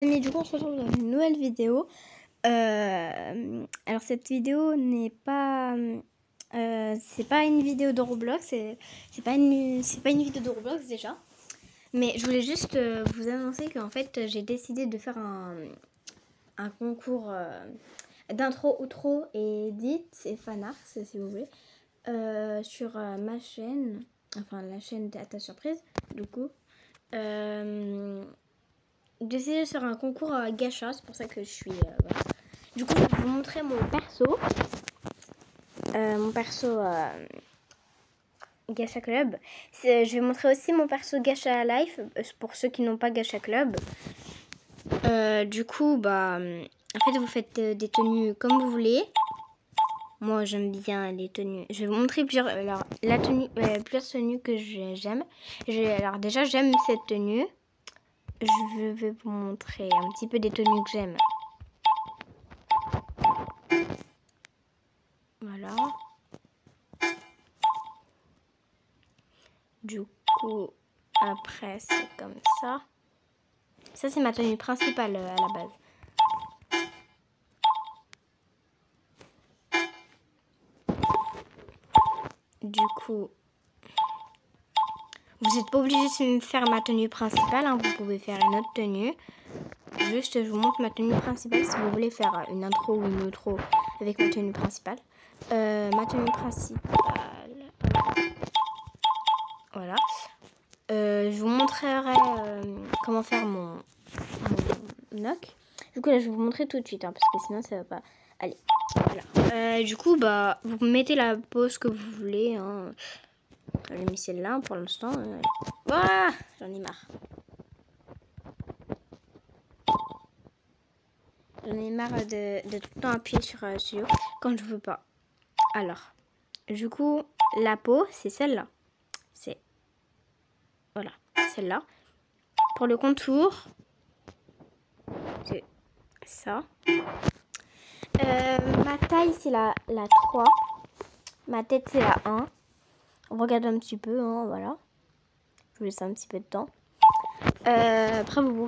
Mais du coup on se retrouve dans une nouvelle vidéo. Alors cette vidéo n'est pas c'est pas une vidéo de Roblox, c'est pas une vidéo de Roblox déjà. Mais je voulais juste vous annoncer qu'en fait j'ai décidé de faire un concours d'intro, outro et edit et fanart si vous voulez sur ma chaîne, enfin la chaîne à ta surprise du coup. J'essaie de faire un concours à gacha, c'est pour ça que je suis voilà. Du coup je vais vous montrer mon perso Gacha Club. Je vais montrer aussi mon perso Gacha Life pour ceux qui n'ont pas Gacha Club. Du coup en fait vous faites des tenues comme vous voulez. Moi j'aime bien les tenues. Je vais vous montrer plusieurs tenues que j'aime. Alors déjà j'aime cette tenue. Je vais vous montrer un petit peu des tenues que j'aime. Voilà. Du coup, après, c'est comme ça. Ça, c'est ma tenue principale à la base. Du coup, vous n'êtes pas obligé de faire ma tenue principale, hein. Vous pouvez faire une autre tenue. Juste, je vous montre ma tenue principale si vous voulez faire une intro ou une outro avec ma tenue principale. Ma tenue principale, voilà. Je vous montrerai comment faire mon knock. Du coup, là, je vais vous montrer tout de suite, hein, parce que sinon, ça va pas. Allez, voilà. Du coup, vous mettez la pose que vous voulez. Hein. J'ai mis celle-là pour l'instant. Voilà, j'en ai marre. J'en ai marre de tout le temps appuyer sur studio quand je veux pas. Alors, du coup, la peau, c'est celle-là. C'est, voilà, celle-là. Pour le contour, c'est ça. Ma taille, c'est la 3. Ma tête, c'est la 1. On regarde un petit peu, hein, voilà. Je vous laisse un petit peu de temps. Après, vous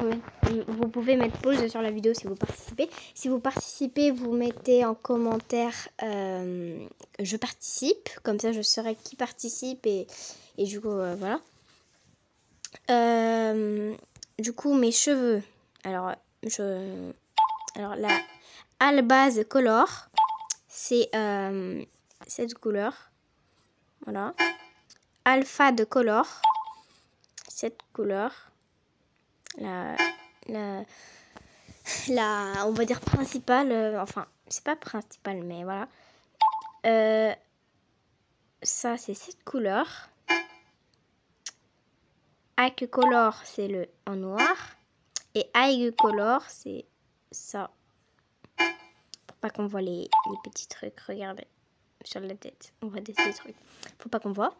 pouvez mettre pause sur la vidéo si vous participez. Si vous participez, vous mettez en commentaire je participe. Comme ça, je saurai qui participe. Et du coup, voilà. Du coup, mes cheveux. Alors la Albase Color, c'est cette couleur. Voilà. Alpha de Color, cette couleur. La on va dire principale, enfin c'est pas principale mais voilà. Ça c'est cette couleur. Ike Color c'est le en noir et Ike Color c'est ça. Pour pas qu'on voit les petits trucs, regardez sur la tête, on voit des petits trucs. Faut pas qu'on voit.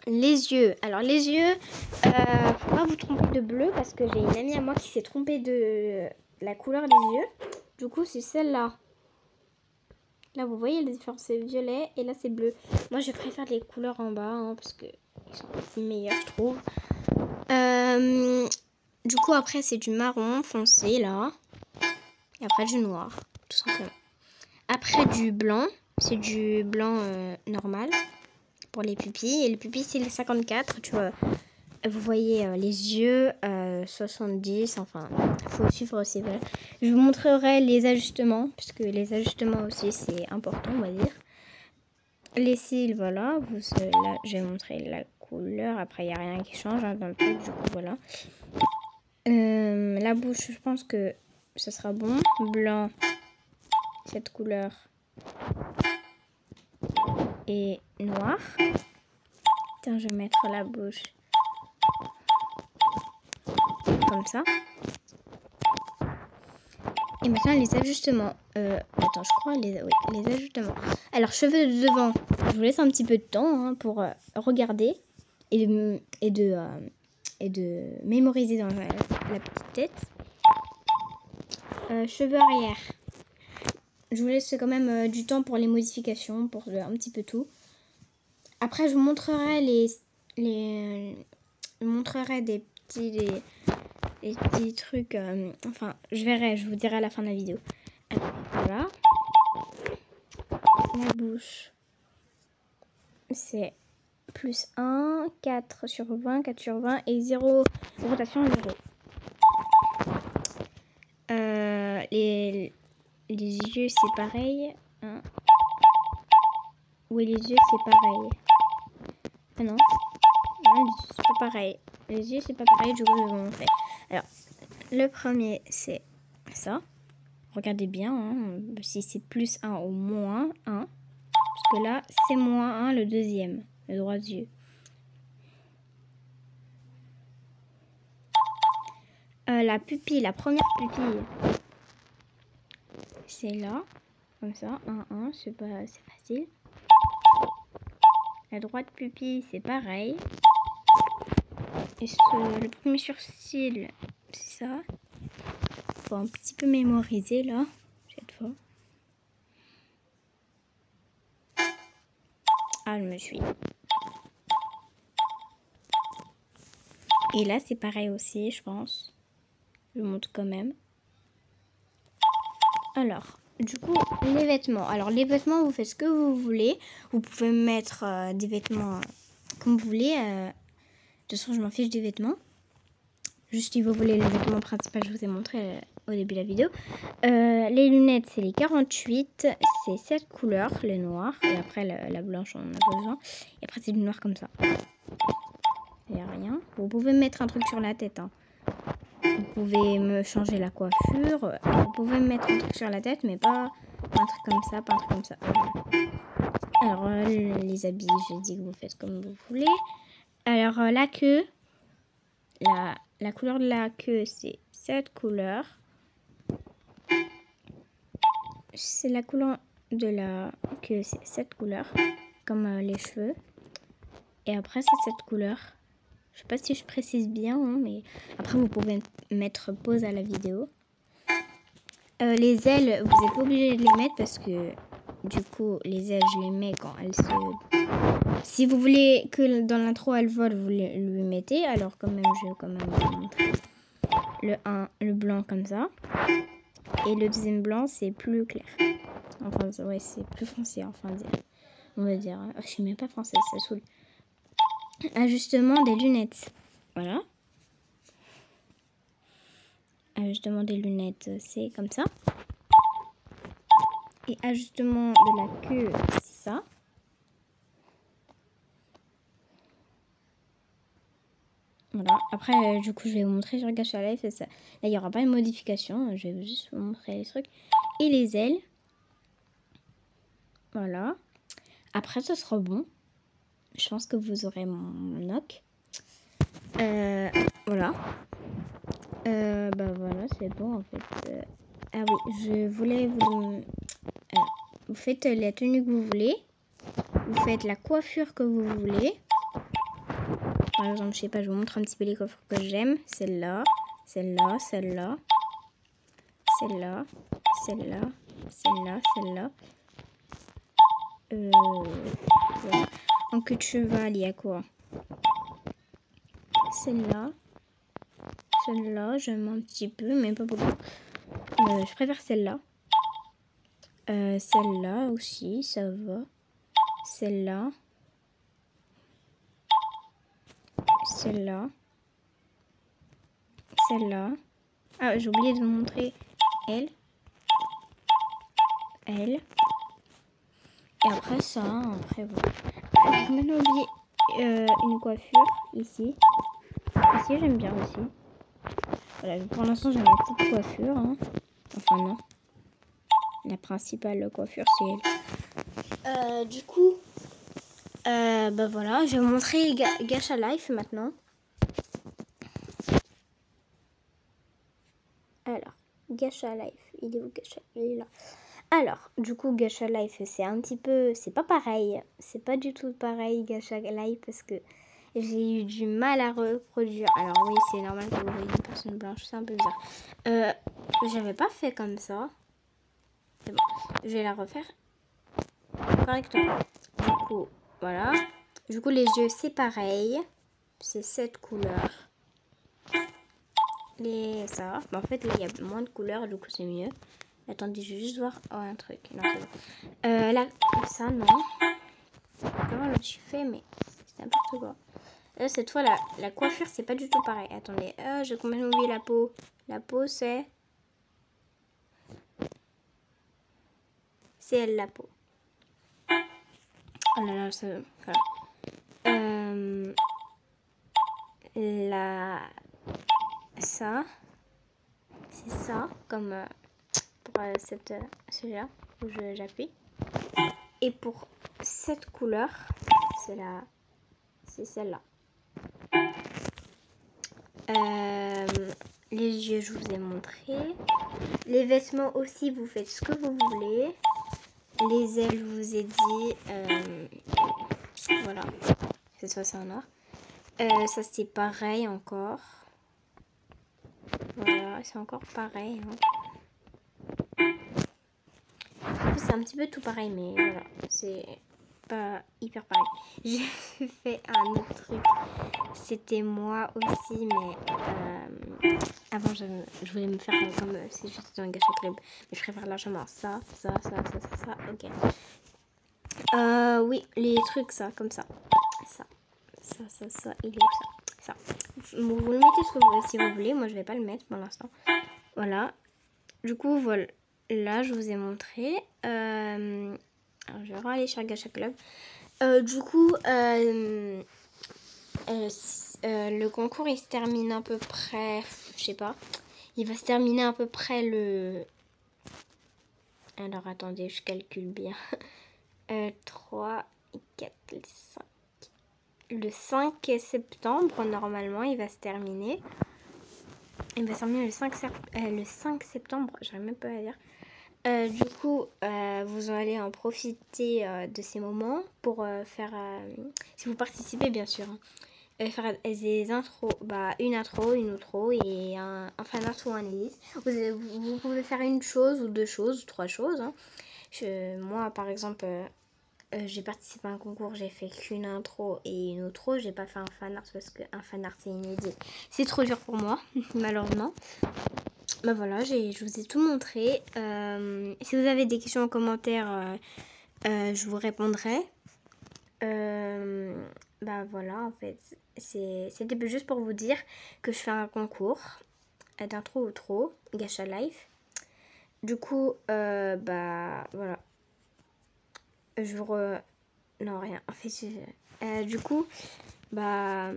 Les yeux. Alors les yeux, faut pas vous tromper de bleu parce que j'ai une amie à moi qui s'est trompée de la couleur des yeux. Du coup c'est celle-là. Là vous voyez la différence, c'est violet et là c'est bleu. Moi je préfère les couleurs en bas hein, parce que ils sont meilleurs je trouve. Du coup après c'est du marron foncé là. Et après du noir, tout simplement. Après du blanc, c'est du blanc normal. Pour les pupilles. Et les pupilles, c'est les 54. Tu vois, vous voyez les yeux, 70. Enfin, il faut suivre aussi. Voilà. Je vous montrerai les ajustements. Puisque les ajustements aussi, c'est important, on va dire. Les cils, voilà. Là, je vais montrer la couleur. Après, il n'y a rien qui change hein, dans le truc. Du coup, voilà. La bouche, je pense que ce sera bon. Blanc, cette couleur. Et noir. Tiens, je vais mettre la bouche comme ça. Et maintenant les ajustements. Attends, je crois les ajustements. Alors cheveux de devant, je vous laisse un petit peu de temps hein, pour regarder et de mémoriser dans la petite tête. Cheveux arrière. Je vous laisse quand même du temps pour les modifications, pour un petit peu tout. Après, je vous montrerai je montrerai des petits les petits trucs. Enfin, je verrai, je vous dirai à la fin de la vidéo. Alors, voilà. La bouche, c'est plus 1, 4 sur 20, 4 sur 20 et 0, rotation 0. Les yeux, c'est pareil. Hein. Oui, les yeux, c'est pareil. Ah non. Non, c'est pas pareil. Les yeux, c'est pas pareil, du coup, je vais vous montrer. Alors, le premier, c'est ça. Regardez bien, hein, si c'est plus 1 ou moins 1. Parce que là, c'est moins 1 le deuxième, le droit yeux. La pupille, la première pupille, c'est là, comme ça, 1, c'est facile. La droite pupille, c'est pareil. Et le premier sourcil, c'est ça. Faut un petit peu mémoriser là, cette fois. Ah, je me suis. Et là, c'est pareil aussi, je pense. Je montre quand même. Alors, du coup, les vêtements. Alors, les vêtements, vous faites ce que vous voulez. Vous pouvez mettre des vêtements comme vous voulez. De toute façon, je m'en fiche des vêtements. Juste si vous voulez les vêtements principaux, je vous ai montré au début de la vidéo. Les lunettes, c'est les 48. C'est 7 couleurs, le noir. Et après, la blanche, on en a besoin. Et après, c'est du noir comme ça. Il n'y a rien. Vous pouvez mettre un truc sur la tête. Hein. Vous pouvez me changer la coiffure. Vous pouvez me mettre un truc sur la tête, mais pas un truc comme ça, pas un truc comme ça. Alors, les habits, j'ai dit que vous faites comme vous voulez. Alors, la queue. La couleur de la queue, c'est cette couleur. C'est la couleur de la queue, c'est cette couleur. Comme les cheveux. Et après, c'est cette couleur. Je sais pas si je précise bien, hein, mais après, vous pouvez mettre pause à la vidéo. Les ailes, vous n'êtes pas obligé de les mettre parce que du coup, les ailes, je les mets quand elles se... Si vous voulez que dans l'intro, elles volent, vous lui mettez. Alors quand même, je vais quand même vous montrer. Le blanc comme ça. Et le deuxième blanc, c'est plus clair. Enfin, ouais, c'est plus foncé, enfin, on va dire. Oh, je suis même pas française, ça saoule. Ajustement des lunettes. Voilà. Ajustement des lunettes, c'est comme ça. Et ajustement de la queue, c'est ça. Voilà. Après, du coup, je vais vous montrer sur Gacha Life. Là, il n'y aura pas de modification. Je vais juste vous montrer les trucs. Et les ailes. Voilà. Après, ce sera bon. Je pense que vous aurez mon knock. Voilà. Bah voilà, c'est bon en fait. Ah oui, je voulais vous... vous faites la tenue que vous voulez. Vous faites la coiffure que vous voulez. Par exemple, je sais pas, je vous montre un petit peu les coiffures que j'aime. Celle-là, celle-là, celle-là, celle-là, celle-là, celle-là, celle-là. Voilà. En queue de cheval, il y a quoi? Celle-là. Celle-là, j'aime un petit peu, mais pas beaucoup. Je préfère celle-là. Celle-là aussi, ça va. Celle-là. Celle-là. Celle-là. Ah, j'ai oublié de vous montrer elle. Elle. Et après ça, après voilà. J'ai même oublié une coiffure ici. Ici, j'aime bien aussi. Voilà, pour l'instant, j'ai ma petite coiffure. Hein. Enfin, non. La principale coiffure, c'est elle. Du coup, bah voilà, je vais vous montrer Gacha Life maintenant. Alors, Gacha Life, il est où Gacha? Il est là. Alors, du coup, Gacha Life, c'est un petit peu... C'est pas pareil. C'est pas du tout pareil, Gacha Life, parce que j'ai eu du mal à reproduire. Alors oui, c'est normal que vous voyez une personne blanche, c'est un peu bizarre. J'avais pas fait comme ça. C'est bon, je vais la refaire correctement. Du coup, voilà. Du coup, les yeux, c'est pareil. C'est cette couleur. ça. Bah, en fait, là, il y a moins de couleurs, du coup, c'est mieux. Attendez, je vais juste voir un truc. Non, c'est bon. Là, ça, non. Comment je fais, mais c'est n'importe quoi. Cette fois, la coiffure, c'est pas du tout pareil. Attendez, j'ai complètement oublié la peau. La peau, c'est elle, la peau. Oh là là, ça... Voilà. Ça, c'est ça, comme pour celui-là, où j'appuie. Et pour cette couleur, c'est celle-là. Les yeux, je vous ai montré. Les vêtements aussi, vous faites ce que vous voulez. Les ailes, je vous ai dit. Voilà. Cette fois, c'est en noir. Ça, c'est pareil encore. Voilà, c'est encore pareil. Hein. C'est un petit peu tout pareil, mais voilà. C'est pas hyper pareil. J'ai fait un autre truc. C'était moi aussi, mais avant, je voulais me faire comme si j'étais dans un gacha club. Mais je préfère largement ça. Ok. Oui, les trucs, ça, comme ça. Ça. Il est où ça? Vous le mettez si vous voulez. Moi, je vais pas le mettre pour l'instant. Voilà. Du coup, voilà. Là, je vous ai montré. Alors, je vais aller sur Gacha Club. Du coup, le concours, il se termine à peu près... Je sais pas. Il va se terminer à peu près le... Alors, attendez, je calcule bien. 3, 4, 5... Le 5 septembre, normalement, il va se terminer. Il va se terminer le 5 septembre, j'arrive même pas à dire. Du coup, vous allez en profiter de ces moments pour faire, si vous participez bien sûr, faire des intros, une intro, une outro et un fan art ou un edit. Vous pouvez faire une chose ou deux choses, trois choses. Hein. Moi, par exemple... j'ai participé à un concours, j'ai fait qu'une intro et une outro. J'ai pas fait un fan art parce qu'un fan art c'est inédit. C'est trop dur pour moi, malheureusement. Bah voilà, je vous ai tout montré. Si vous avez des questions en commentaire, je vous répondrai. Bah voilà, en fait, c'était juste pour vous dire que je fais un concours d'intro outro, Gacha Life. Du coup, bah voilà. Non, rien. En fait, du coup, bah...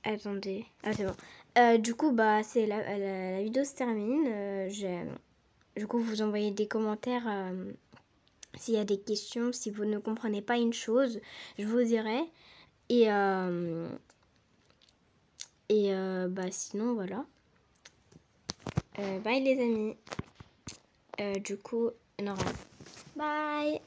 Attendez. Ah, c'est bon. Du coup, bah, c'est la vidéo se termine. Du coup, vous envoyez des commentaires s'il y a des questions. Si vous ne comprenez pas une chose, je vous dirai. Et bah, sinon, voilà. Bye, les amis. Du coup, non, rien. Bye.